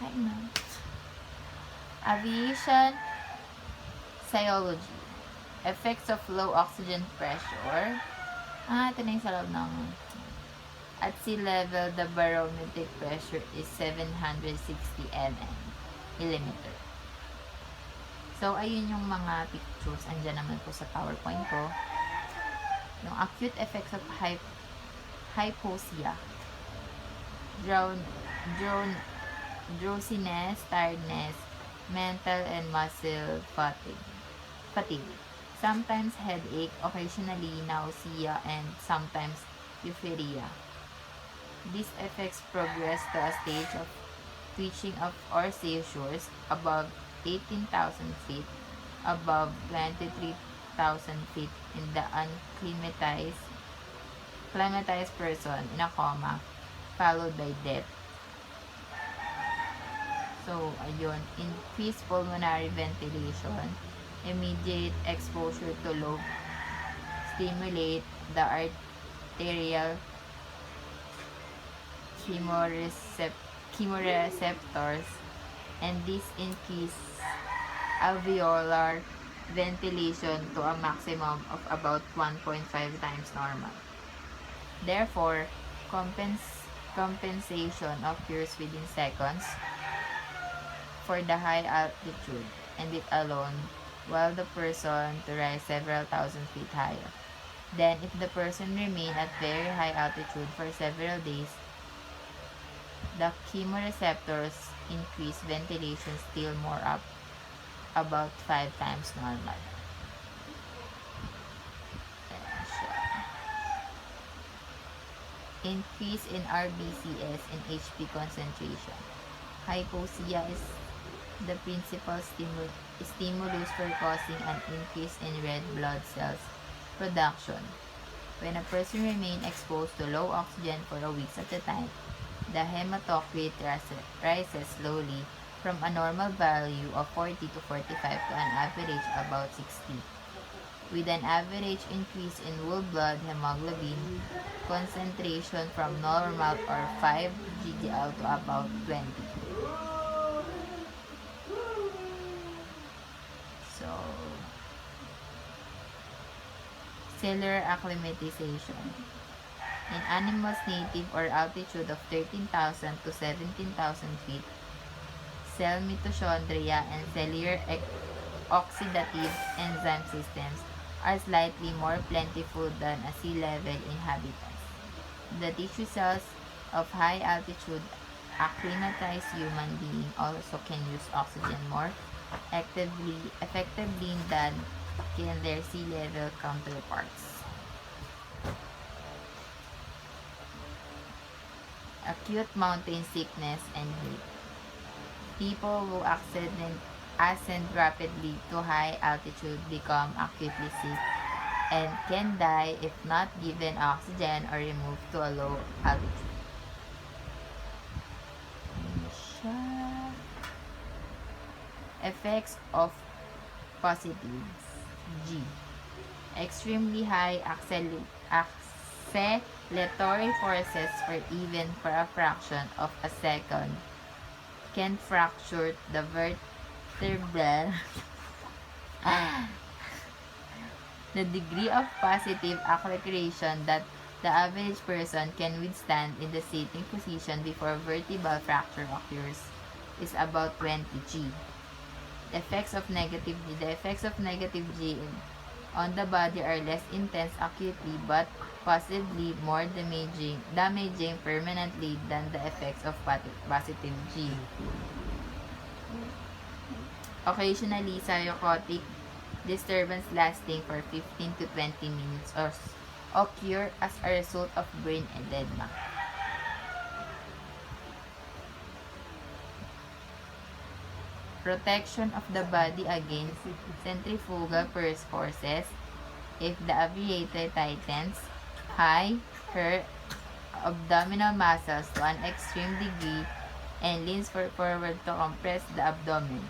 Kain na. Aviation physiology. Effects of low oxygen pressure. Ito na yung sa loob ng... At sea level, the barometric pressure is 760 millimeter. So, ayun yung mga pictures. Andyan naman po sa PowerPoint ko. Yung acute effects of hypoxia. Drowsiness, tiredness, mental and muscle fatigue. Sometimes headache, occasionally nausea, and sometimes euphoria. These effects progress to a stage of twitching of or seizures above 18,000 feet, above 23,000 feet in the climatized person in a coma, followed by death. So, ayun, increased pulmonary ventilation, immediate exposure to low stimulate the arterial chemoreceptors, and this increase alveolar ventilation to a maximum of about 1.5 times normal. Therefore, compensation occurs within seconds for the high altitude, and it alone, while the person to rise several thousand feet higher. Then, if the person remain at very high altitude for several days, the chemoreceptors increase ventilation still more up, about 5 times normal. Increase in RBCS and HP concentration. Hypoxia is the principal stimulus for causing an increase in red blood cells production. When a person remains exposed to low oxygen for a week at a time, the hematocrit rises slowly from a normal value of 40 to 45 to an average about 60, with an average increase in whole blood hemoglobin concentration from normal or 5 ggl to about 20. So, cellular acclimatization. In animals native or altitude of 13,000 to 17,000 feet, cell mitochondria and cellular oxidative enzyme systems are slightly more plentiful than a sea level inhabitants. The tissue cells of high altitude acclimatized human being also can use oxygen more effectively than can their sea level counterparts. Acute mountain sickness and heat. People who ascend rapidly to high altitude become acutely sick and can die if not given oxygen or removed to a low altitude. Effects of positives. G. Extremely high acceleratory forces even for a fraction of a second can fracture the vertebral. The degree of positive acceleration that the average person can withstand in the sitting position before vertebral fracture occurs is about 20 G. The effects of negative G. The effects of negative G on the body are less intense acutely but possibly more damaging permanently than the effects of positive G. Occasionally, psychotic disturbance lasting for 15 to 20 minutes or occur as a result of brain edema. Protection of the body against centrifugal forces. If the aviator tightens her abdominal muscles to an extreme degree and leans forward to compress the abdomen.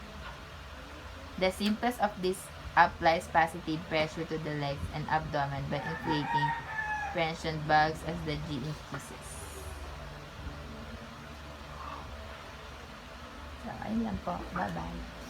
The simplest of this applies positive pressure to the legs and abdomen by inflating tension bags as the G increases. Ayun lang po. Bye-bye.